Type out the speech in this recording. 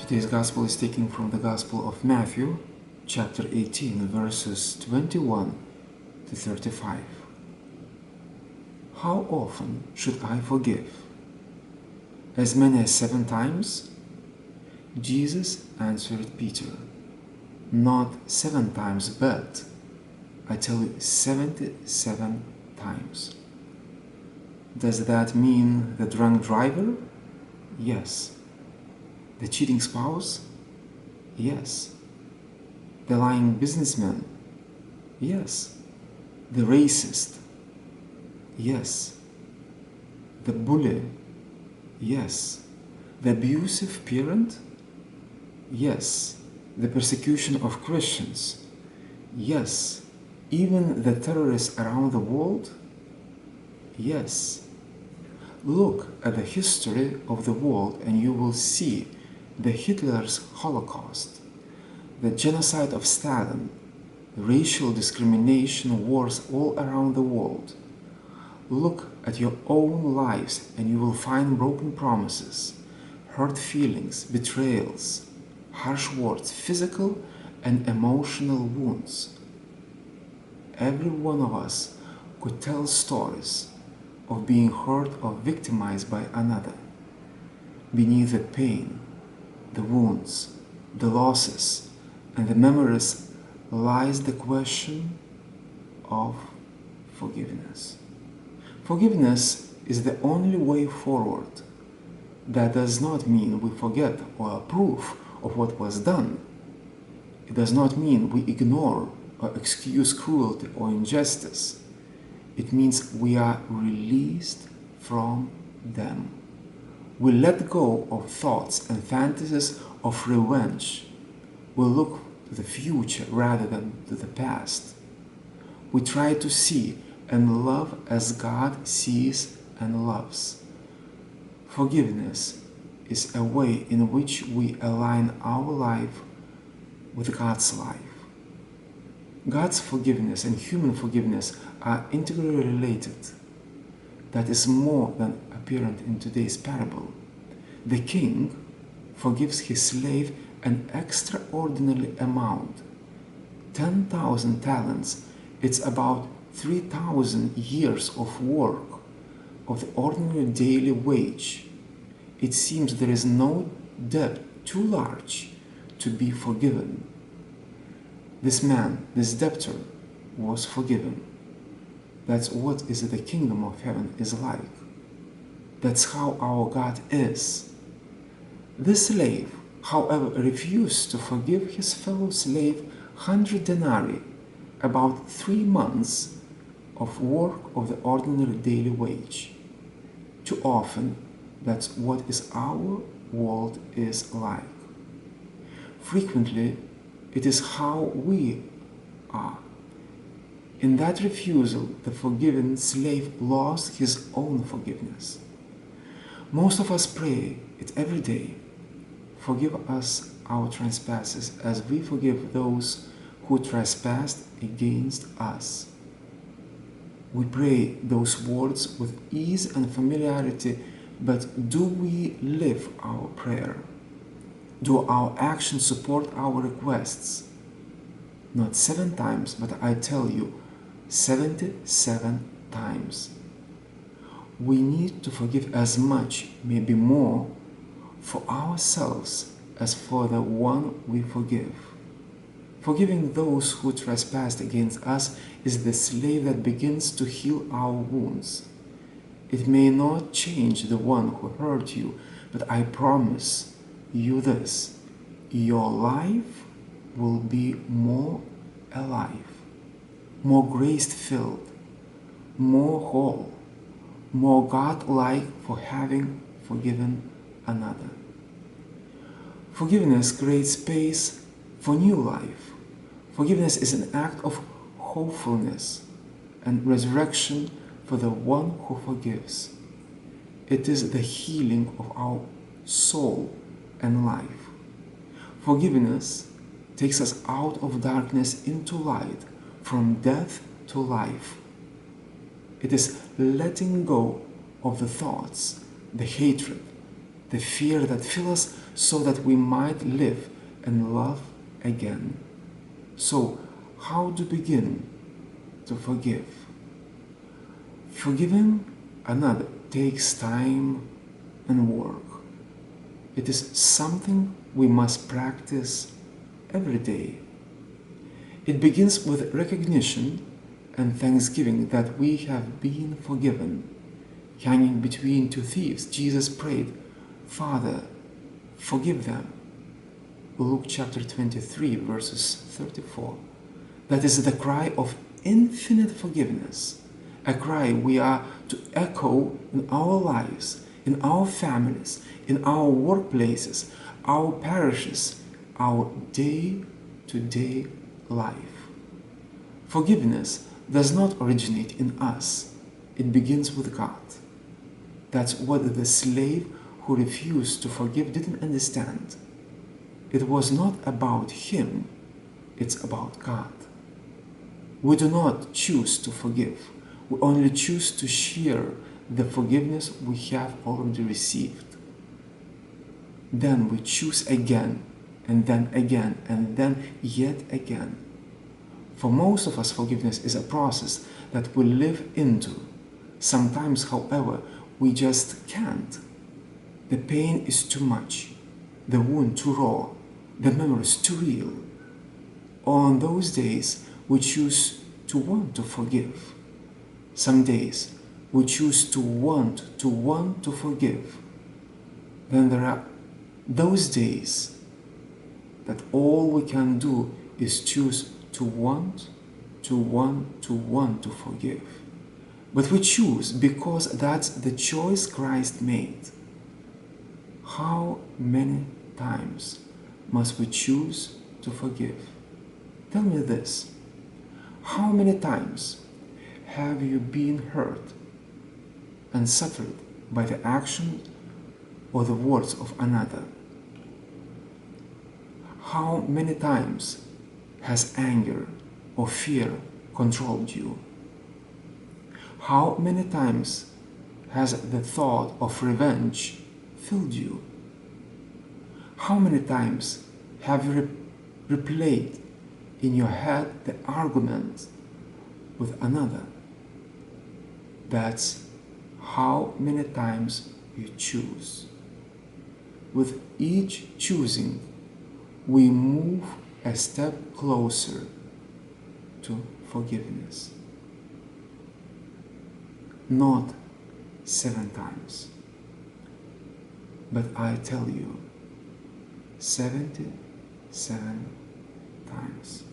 Today's Gospel is taken from the Gospel of Matthew, chapter 18, verses 21 to 35. How often should I forgive? As many as 7 times? Jesus answered Peter, not 7 times, but, I tell you, 77 times. Does that mean the drunk driver? Yes. The cheating spouse? Yes. The lying businessman? Yes. The racist? Yes. The bully? Yes. The abusive parent? Yes. The persecution of Christians? Yes. Even the terrorists around the world? Yes. Look at the history of the world and you will see the Hitler's Holocaust, the genocide of Stalin, racial discrimination wars all around the world. Look at your own lives and you will find broken promises, hurt feelings, betrayals, harsh words, physical and emotional wounds. Every one of us could tell stories of being hurt or victimized by another. Beneath the pain, the wounds, the losses, and the memories lies the question of forgiveness. Forgiveness is the only way forward. That does not mean we forget or approve of what was done. It does not mean we ignore or excuse cruelty or injustice. It means we are released from them. We let go of thoughts and fantasies of revenge. We look to the future rather than to the past. We try to see and love as God sees and loves. Forgiveness is a way in which we align our life with God's life. God's forgiveness and human forgiveness are integrally related. That is more than apparent in today's parable. The king forgives his slave an extraordinary amount. 10,000 talents, it's about 3,000 years of work, of the ordinary daily wage. It seems there is no debt too large to be forgiven. This man, this debtor, was forgiven. That's what is the kingdom of heaven is like. That's how our God is. The slave, however, refused to forgive his fellow slave 100 denarii, about 3 months of work of the ordinary daily wage. Too often, that's what is our world is like. Frequently, it is how we are. In that refusal, the forgiven slave lost his own forgiveness. Most of us pray it every day. Forgive us our trespasses as we forgive those who trespassed against us. We pray those words with ease and familiarity, but do we live our prayer? Do our actions support our requests? Not 7 times, but I tell you, 77 times. We need to forgive as much, maybe more, for ourselves as for the one we forgive. Forgiving those who trespassed against us is the slave that begins to heal our wounds. It may not change the one who hurt you, but I promise you this: your life will be more alive, more grace-filled, more whole, more God-like for having forgiven another. Forgiveness creates space for new life. Forgiveness is an act of hopefulness and resurrection for the one who forgives. It is the healing of our soul and life. Forgiveness takes us out of darkness into light, from death to life. It is letting go of the thoughts, the hatred, the fear that fills us so that we might live and love again. So, how to begin to forgive? Forgiving another takes time and work. It is something we must practice every day. It begins with recognition and thanksgiving that we have been forgiven. Hanging between two thieves, Jesus prayed, "Father, forgive them." Luke chapter 23, verses 34. That is the cry of infinite forgiveness, a cry we are to echo in our lives, in our families, in our workplaces, our parishes, our day-to-day life. Forgiveness does not originate in us. It begins with God. That's what the slave who refused to forgive didn't understand. It was not about him, it's about God. We do not choose to forgive. We only choose to share the forgiveness we have already received. Then we choose again, and then again, and then yet again. For most of us, forgiveness is a process that we live into. Sometimes, however, we just can't. The pain is too much, the wound too raw, the memories too real. On those days, we choose to want to forgive. Some days, we choose to want to forgive. Then there are those days that all we can do is choose to want to forgive. But we choose because that's the choice Christ made. How many times must we choose to forgive? Tell me this. How many times have you been hurt and suffered by the action or the words of another? How many times has anger or fear controlled you? How many times has the thought of revenge filled you? How many times have you replayed in your head the argument with another? That's how many times you choose. With each choosing, we move a step closer to forgiveness. Not 7 times, but I tell you, 77 times.